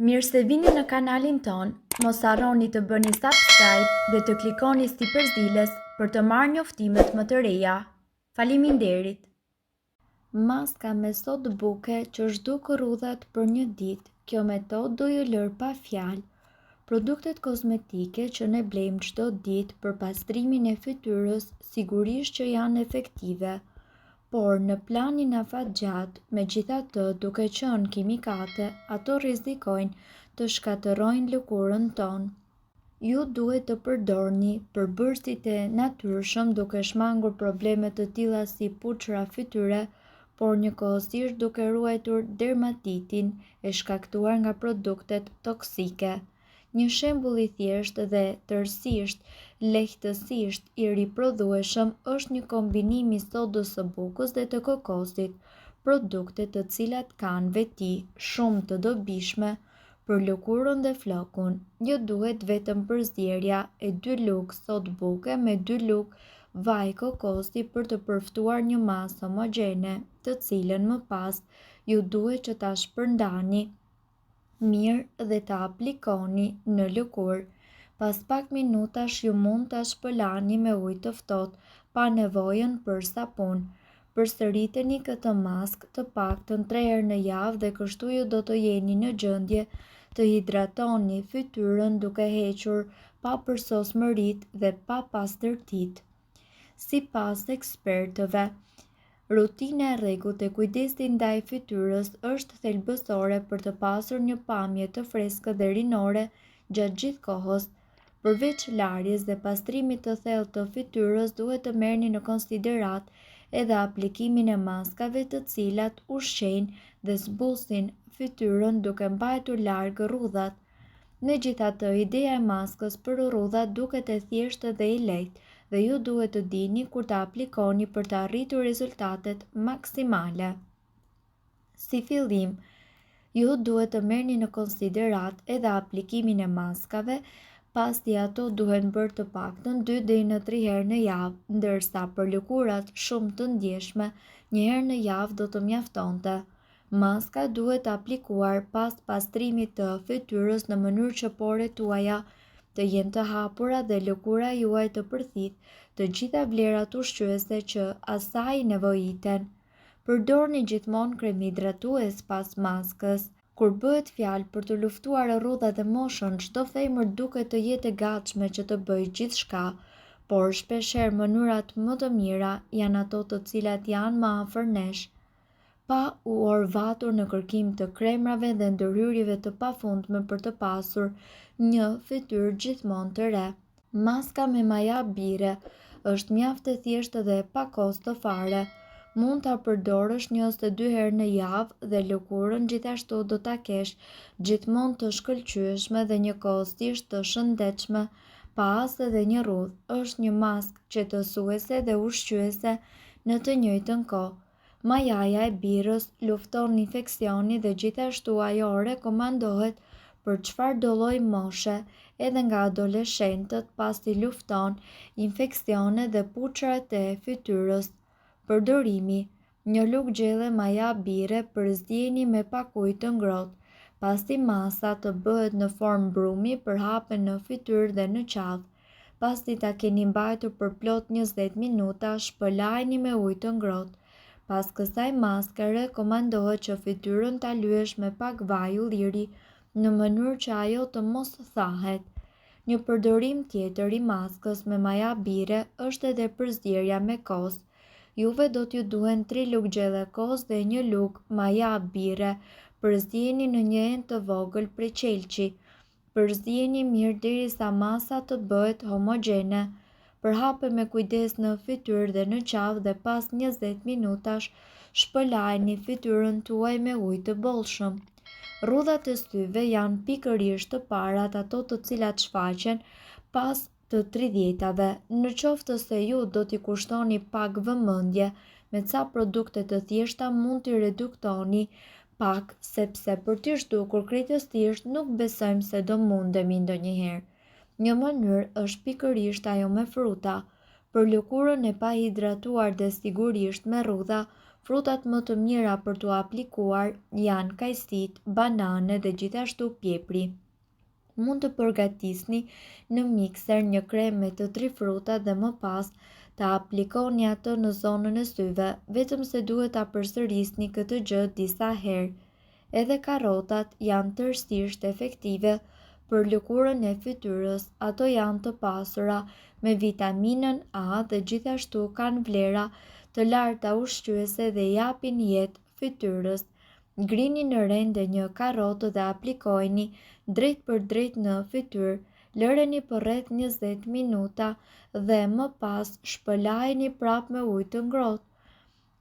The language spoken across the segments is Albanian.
Mirë se vini në kanalin ton, mos harroni të bëni subscribe dhe të klikoni si përzieles për të marrë njoftimet më të reja. Faleminderit! Maska me sodë buke që zhduk rrudhat për një ditë, kjo metodë do ju lër pa fjalë. Produktet kozmetike që ne blejmë çdo ditë për pastrimin e fytyrës sigurisht që janë efektive, por në planin afatgjatë, megjithatë duke qenë kimikate, ato rrezikojnë të shkatërrojnë lëkurën tonë. Ju duhet të përdorni përbërësit e natyrshëm duke shmangur probleme të tilla si puçra fytyre, por njëkohësisht duke ruajtur dermatitin e shkaktuar nga produktet toksike. Një shembull i thjeshtë dhe tërësisht lehtësisht i riprodhueshëm është një kombinim i sodës së bukës dhe të kokosit, produkte të cilat kanë veti shumë të dobishme për lëkurën dhe flokun. Ju duhet vetëm përzierja e 2 lugë sodë buke me 2 lugë vaj kokosi për të përftuar një masë homogjene, të cilën më pas ju duhet që ta shpërndani mirë dhe ta aplikoni në lëkurë. Pas pak minutash ju mund ta shpëlani me ujë të ftohtë pa nevojën për sapun. Përsëriteni këtë maskë të paktën 3 herë në javë dhe kështu ju do të jeni në gjendje të hidratoni fytyrën duke hequr papërsosmëritë dhe papastërtitë. Sipas ekspertëve, rutina e rregullt e kujdestit ndaj fytyrës është thelbësore për të pasur një pamje të freskët dhe rinore gjatë gjithë kohës. Përveç larjes dhe pastrimit të thellë të fytyrës, duhet të merrni në konsiderat edhe aplikimin e maskave të cilat ushqejnë dhe zbusin fytyrën duke mbajtur larg rrudhat. Megjithatë, ideja e maskës për rrudhat duket e thjeshtë dhe e lehtë, dhe ju duhet të dini kur ta aplikoni për të arritur rezultatet maksimale. Si fillim, ju duhet të merrni në konsiderat edhe aplikimin e maskave, pasi ato duhen bërë të paktën 2 deri në 3 herë në javë, ndërsa për lëkurat shumë të ndjeshme, 1 herë në javë do të mjaftonte. Maska duhet aplikuar pas pastrimit të fytyrës në mënyrë që poret tuaja të jenë të hapura dhe lëkura juaj të përthith të gjitha vlerat ushqyese që asaj nevojiten. Përdorni gjithmonë krem hidratues pas maskës. Kur bëhet fjalë për të luftuar rrudhat dhe moshën, çdo femër duket të jetë e gatshme që të bëjë gjithçka, por shpeshherë mënyrat më të mira janë ato të cilat janë më afër nesh. Pa u orvatur në kërkim të kremrave dhe ndërhyrjeve të pafundme për të pasur një fytyrë gjithmonë të re. Maska me maja bire është mjaft e thjeshtë dhe pa kosto fare. Mund ta përdorësh 1 ose 2 herë në javë dhe lëkurën gjithashtu do ta kesh gjithmonë të shkëlqyeshme dhe njëkohësisht të shëndetshme, pa as edhe një rrudhë. Është një maskë qetësuese dhe ushqyese në të njëjtën kohë. Majaja e birës lufton infeksioni dhe gjithashtu ajo rekomandohet për çfarëdo lloj moshe, edhe nga adoleshentët, pasi lufton infeksione dhe puçrat e fytyrës. Përdorimi: 1 lugë gjelle maja bire përzieni me pak ujë të ngrohtë, pasi masa të bëhet në formë brumi përhapen në fytyrë dhe në qafë. Pasi ta keni mbajtur për plot 20 minuta, shpëlajini me ujë të ngrohtë. Pas kësaj maske rekomandohet që fytyrën ta lyesh me pak vaj ulliri në mënyrë që ajo të mos thahet. Një përdorim tjetër i maskës me maja bire është edhe përzierja me kos. Juve do t'ju duhen 3 lugë gjelle kos dhe 1 lugë maja bire. Përzieni në një enë të vogël prej qelçi. Përzieni mirë derisa masa të bëhet homogjene. Përhape me kujdes në fytyrë dhe në qafë dhe pas 20 minutash shpëlajini fytyrën tuaj me ujë të bollshëm. Rrudhat e syve janë pikërisht të parat, ato të cilat shfaqen pas të 30-tave. Në qoftë se ju do t'i kushtoni pak vëmendje me ca produkte të thjeshta, mund t'i reduktoni pak, sepse për t'i zhdukur krejtësisht nuk besojmë se do mundemi ndonjëherë. Një mënyrë është pikërisht ajo me fruta. Për lëkurën e pahidratuar dhe sigurisht me rrudha, Frutat më të mira për t'u aplikuar janë kajsit, banane dhe gjithashtu pjepri. Mund të përgatisni në mikser një krem me të 3 fruta dhe më pas ta aplikoni atë në zonën e syve, vetëm se duhet ta përsërisni këtë gjë disa herë. Edhe karrotat janë tërësisht efektive për lëkurën e fytyrës, ato janë të pasura me vitaminën A dhe gjithashtu kanë vlera të larta ushqyese dhe japin jetë fytyrës. Ngrini në rende një karrotë dhe aplikojeni drejt për drejt në fytyrë, lëreni për rreth 20 minuta dhe më pas shpëlajeni prap me ujë të ngrohtë.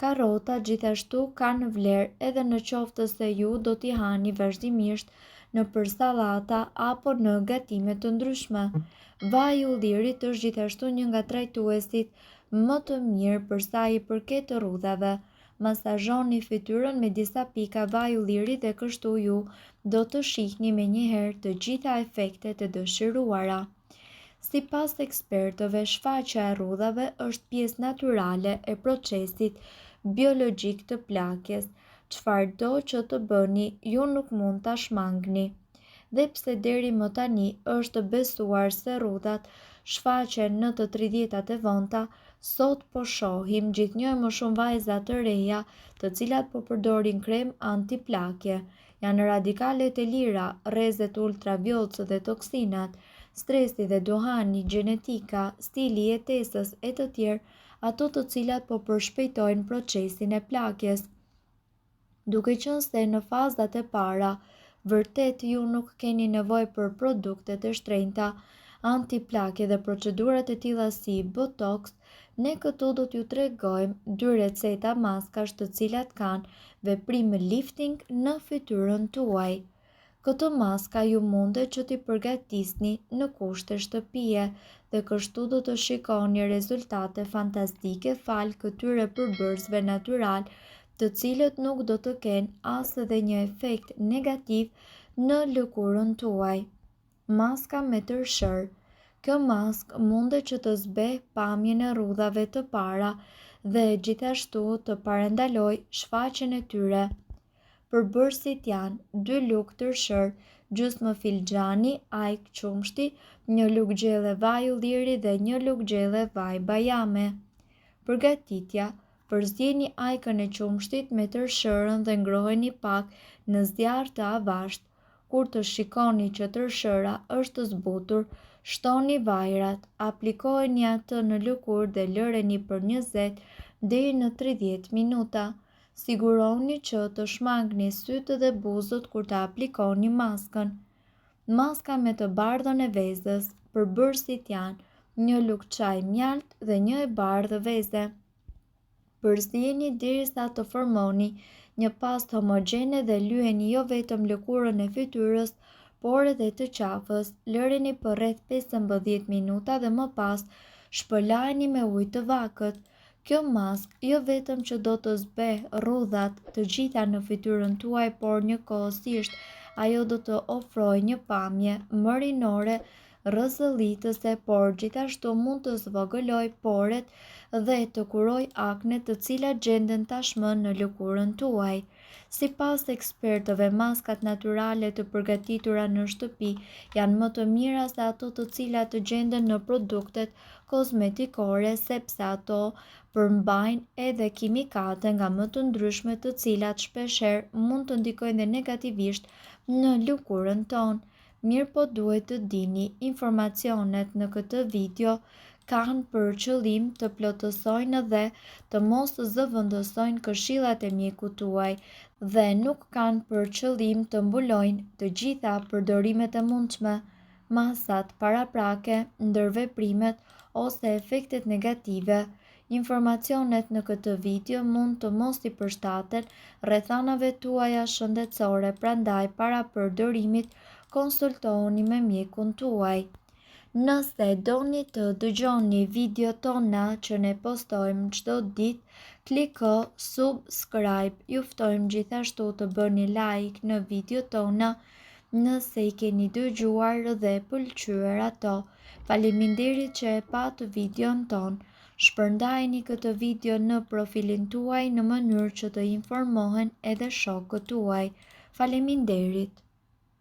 Karrota gjithashtu kanë vlerë edhe në qoftë se ju do t'i hani vazhdimisht nëpër sallata apo në gatime të ndryshme. Vaji i ullirit është gjithashtu një nga trajtuesit më të mirë për sa i përket të rrudhave. Masazhoni fytyrën me disa pika vaj ulliri dhe kështu ju do të shihni menjëherë të gjitha efektet e dëshiruara. Sipas ekspertëve, shfaqja e rrudhave është pjesë natyrale e procesit biologjik të plakjes. Çfarëdo që të bëni, ju nuk mund ta shmangni. Dhe pse deri më tani është besuar se rrudhat shfaqen në të 30-tat e vonta, sot po shohim gjithnjë më shumë vajza të reja të cilat po përdorin krem antiplakje. Janë radikalet e lira, rrezet ultravioletës dhe toksinat, stresi dhe duhani, gjenetika, stili i jetesës e të tjerë, ato të cilat po përshpejtojnë procesin e plakjes. Duke qenë se në fazat e para, vërtet ju nuk keni nevojë për produktet e shtrenjta antiplakje dhe procedurat e tilla si botox, ne këtu do t'ju tregojmë 2 receta maskash të cilat kanë veprim lifting në fytyrën tuaj. Këtë maska ju mundet që t'i përgatisni në kushte shtëpie dhe kështu do të shikoni rezultate fantastike fal këtyre përbërësve natyral, të cilët nuk do të kenë as edhe një efekt negativ në lëkurën tuaj. Maska me tërshër. Kjo maskë mundet që të zbeh pamjen e rrudhave të para dhe gjithashtu të parandaloj shfaqjen e tyre. Përbërësit janë 2 lugë tërshër, gjysmë filxhani ajk qumshti, 1 lugë gjelle vaj ulliri dhe 1 lugë gjelle vaj bajame. Përgatitja: përzieni ajkën e qumshtit me tërshërën dhe ngroheni pak në zjarr të avashtë. Kur të shikoni që tërshëra është zbutur, shtoni vajrat, aplikojeni atë në lëkurë dhe lëreni për 20 deri në 30 minuta. Siguroni që të shmangni sytë dhe buzët kur të aplikoni maskën. Maska me të bardhën e vezës. Përbërësit janë 1 lugë çaj mjalt dhe 1 e bardhë veze. Përzieni derisa të formoni një pastë homogjene dhe lyeni jo vetëm lëkurën e fytyrës, por edhe të qafës. Lëreni për rreth 15 minuta dhe më pas shpëlajeni me ujë të vakët. Kjo maskë jo vetëm që do të zbeh rrudhat të gjitha në fytyrën tuaj, por njëkohësisht ajo do të ofrojë një pamje më rinore, rrezëllitëse, por gjithashtu mund të zvogëloj poret dhe të kuroj aknet të cilat gjenden tashmë në lëkurën tuaj. Sipas ekspertëve, maskat natyrale të përgatitura në shtëpi janë më të mira se ato të cilat të gjenden në produktet kozmetikore, sepse ato përmbajnë edhe kimikate nga më të ndryshme të cilat shpeshherë mund të ndikojnë negativisht në lëkurën tonë. Mirë po duhet të dini, informacionet në këtë video kanë për qëllim të plotësojnë dhe të mos zëvendësojnë këshillat e mjekut tuaj dhe nuk kanë për qëllim të mbulojnë të gjitha përdorimet e mundshme, masat paraprake, ndërveprimet ose efektet negative. Informacionet në këtë video mund të mos i përshtaten rrethanave tuaja shëndetësore, prandaj para përdorimit konsultohuni me mjekun tuaj. Nëse doni të dëgjoni video tona që ne postojmë çdo ditë, kliko subscribe. Ju ftojmë gjithashtu të bëni like në video tona nëse i keni dëgjuar dhe pëlqyer ato. Faleminderit që e pat videon ton. Shpërndajeni këtë video në profilin tuaj në mënyrë që të informohen edhe shokët tuaj. Faleminderit!